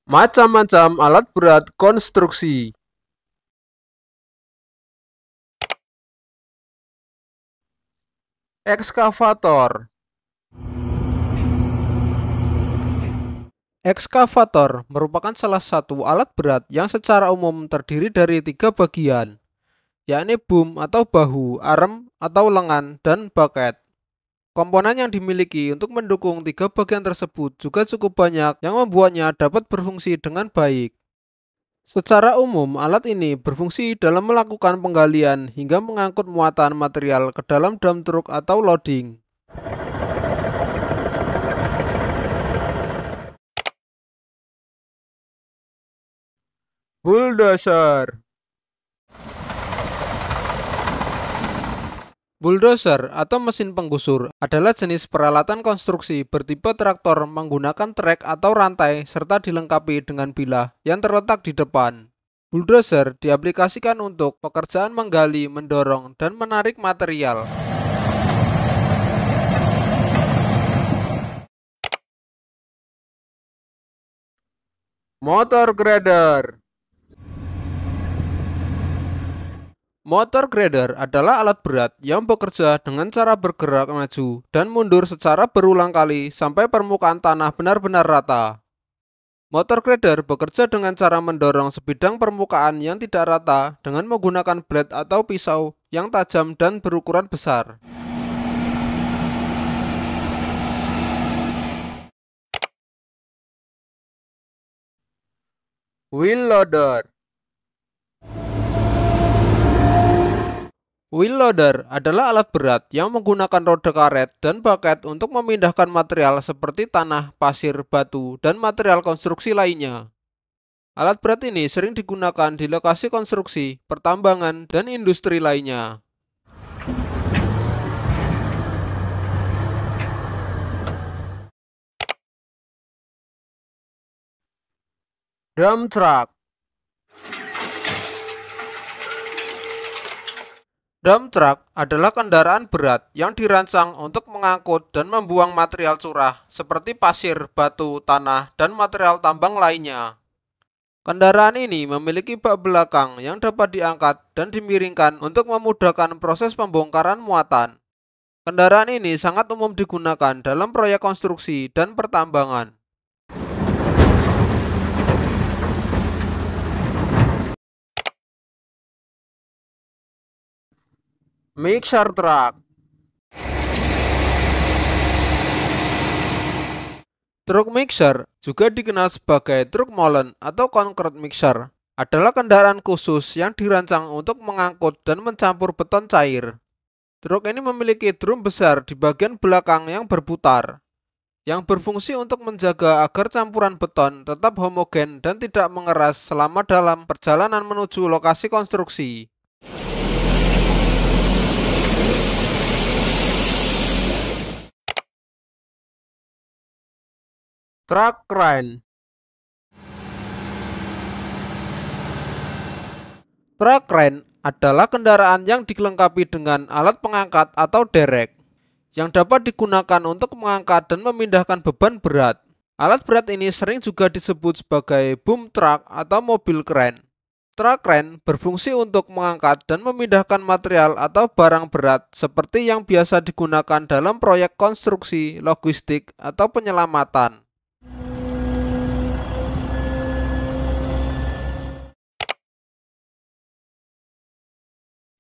Macam-macam alat berat konstruksi. Ekskavator. Ekskavator merupakan salah satu alat berat yang secara umum terdiri dari 3 bagian, yakni boom atau bahu, arm atau lengan, dan bucket. Komponen yang dimiliki untuk mendukung 3 bagian tersebut juga cukup banyak yang membuatnya dapat berfungsi dengan baik. Secara umum, alat ini berfungsi dalam melakukan penggalian hingga mengangkut muatan material ke dalam dam truk atau loading. Bulldozer. Bulldozer atau mesin penggusur adalah jenis peralatan konstruksi bertipe traktor menggunakan trek atau rantai serta dilengkapi dengan bilah yang terletak di depan. Bulldozer diaplikasikan untuk pekerjaan menggali, mendorong, dan menarik material. Motor grader. Motor grader adalah alat berat yang bekerja dengan cara bergerak maju dan mundur secara berulang kali sampai permukaan tanah benar-benar rata. Motor grader bekerja dengan cara mendorong sebidang permukaan yang tidak rata dengan menggunakan blade atau pisau yang tajam dan berukuran besar. Wheel loader. Wheel loader adalah alat berat yang menggunakan roda karet dan bucket untuk memindahkan material seperti tanah, pasir, batu, dan material konstruksi lainnya. Alat berat ini sering digunakan di lokasi konstruksi, pertambangan, dan industri lainnya. Dump truck. Dump truck adalah kendaraan berat yang dirancang untuk mengangkut dan membuang material curah seperti pasir, batu, tanah, dan material tambang lainnya. Kendaraan ini memiliki bak belakang yang dapat diangkat dan dimiringkan untuk memudahkan proses pembongkaran muatan. Kendaraan ini sangat umum digunakan dalam proyek konstruksi dan pertambangan. Mixer truck. Truk mixer, juga dikenal sebagai truk molen atau concrete mixer, adalah kendaraan khusus yang dirancang untuk mengangkut dan mencampur beton cair. Truk ini memiliki drum besar di bagian belakang yang berputar, yang berfungsi untuk menjaga agar campuran beton tetap homogen dan tidak mengeras selama dalam perjalanan menuju lokasi konstruksi. Truck crane. Truck crane adalah kendaraan yang dilengkapi dengan alat pengangkat atau derek yang dapat digunakan untuk mengangkat dan memindahkan beban berat. Alat berat ini sering juga disebut sebagai boom truck atau mobil kren. Truck crane berfungsi untuk mengangkat dan memindahkan material atau barang berat seperti yang biasa digunakan dalam proyek konstruksi, logistik, atau penyelamatan.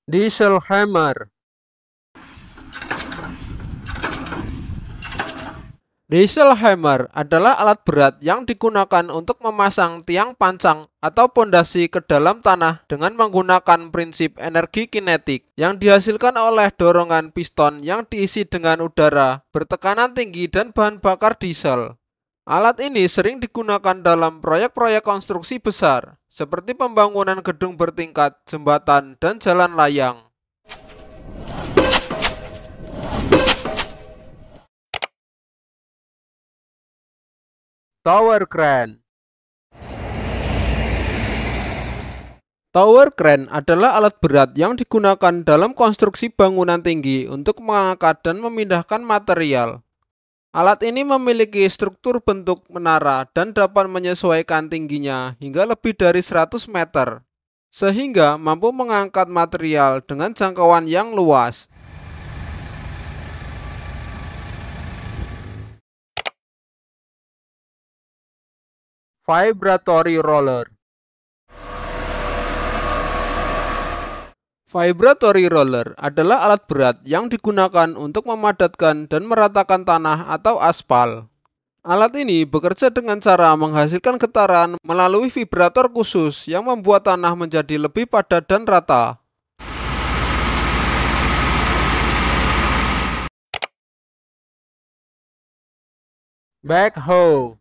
Diesel hammer. Diesel hammer adalah alat berat yang digunakan untuk memasang tiang pancang atau pondasi ke dalam tanah dengan menggunakan prinsip energi kinetik yang dihasilkan oleh dorongan piston yang diisi dengan udara bertekanan tinggi dan bahan bakar diesel. Alat ini sering digunakan dalam proyek-proyek konstruksi besar, seperti pembangunan gedung bertingkat, jembatan, dan jalan layang. Tower crane. Tower crane adalah alat berat yang digunakan dalam konstruksi bangunan tinggi untuk mengangkat dan memindahkan material. Alat ini memiliki struktur bentuk menara dan dapat menyesuaikan tingginya hingga lebih dari 100 meter, sehingga mampu mengangkat material dengan jangkauan yang luas. Vibratory roller. Vibratory roller adalah alat berat yang digunakan untuk memadatkan dan meratakan tanah atau aspal. Alat ini bekerja dengan cara menghasilkan getaran melalui vibrator khusus yang membuat tanah menjadi lebih padat dan rata. Backhoe.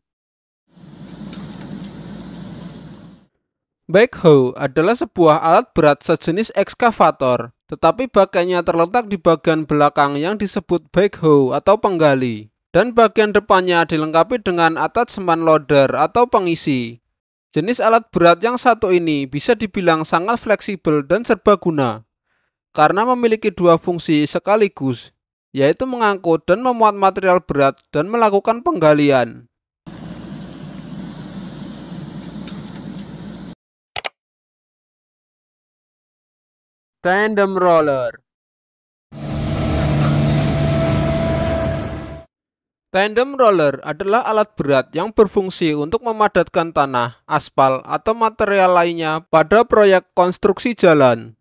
Backhoe adalah sebuah alat berat sejenis ekskavator, tetapi bagiannya terletak di bagian belakang yang disebut backhoe atau penggali, dan bagian depannya dilengkapi dengan attachment loader atau pengisi. Jenis alat berat yang satu ini bisa dibilang sangat fleksibel dan serbaguna, karena memiliki dua fungsi sekaligus, yaitu mengangkut dan memuat material berat dan melakukan penggalian. Tandem roller. Tandem roller adalah alat berat yang berfungsi untuk memadatkan tanah, aspal, atau material lainnya pada proyek konstruksi jalan.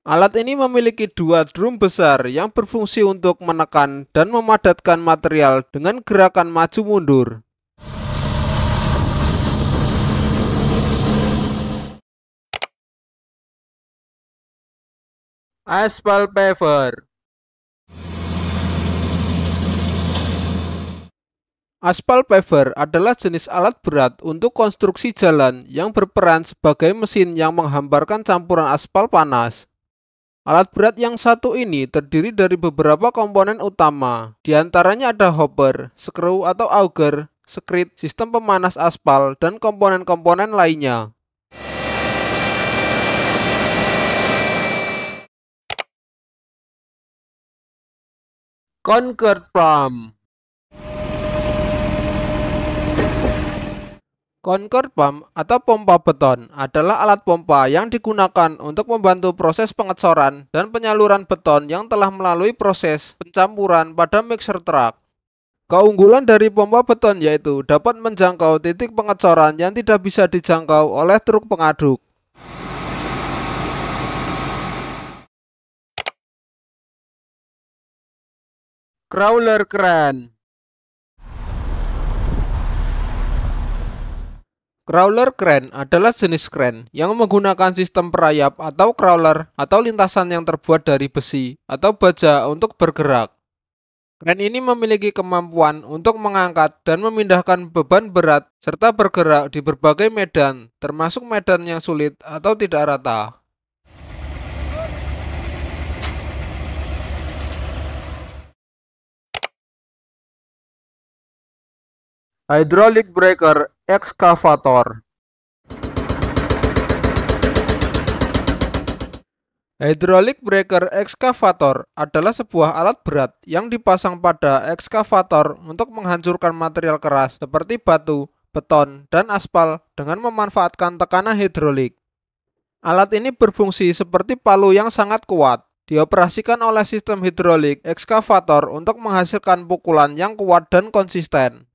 Alat ini memiliki dua drum besar yang berfungsi untuk menekan dan memadatkan material dengan gerakan maju mundur. Asphalt paver. Asphalt paver adalah jenis alat berat untuk konstruksi jalan yang berperan sebagai mesin yang menghamparkan campuran aspal panas. Alat berat yang satu ini terdiri dari beberapa komponen utama, diantaranya ada hopper, skru atau auger, skrit, sistem pemanas aspal, dan komponen-komponen lainnya. Concrete pump. Concrete pump atau pompa beton adalah alat pompa yang digunakan untuk membantu proses pengecoran dan penyaluran beton yang telah melalui proses pencampuran pada mixer truck. Keunggulan dari pompa beton yaitu dapat menjangkau titik pengecoran yang tidak bisa dijangkau oleh truk pengaduk. Crawler crane. Crawler crane adalah jenis crane yang menggunakan sistem perayap atau crawler atau lintasan yang terbuat dari besi atau baja untuk bergerak. Crane ini memiliki kemampuan untuk mengangkat dan memindahkan beban berat serta bergerak di berbagai medan, termasuk medan yang sulit atau tidak rata. Hydraulic breaker excavator. Hydraulic breaker excavator adalah sebuah alat berat yang dipasang pada ekskavator untuk menghancurkan material keras seperti batu, beton, dan aspal dengan memanfaatkan tekanan hidrolik. Alat ini berfungsi seperti palu yang sangat kuat. Dioperasikan oleh sistem hidrolik ekskavator untuk menghasilkan pukulan yang kuat dan konsisten.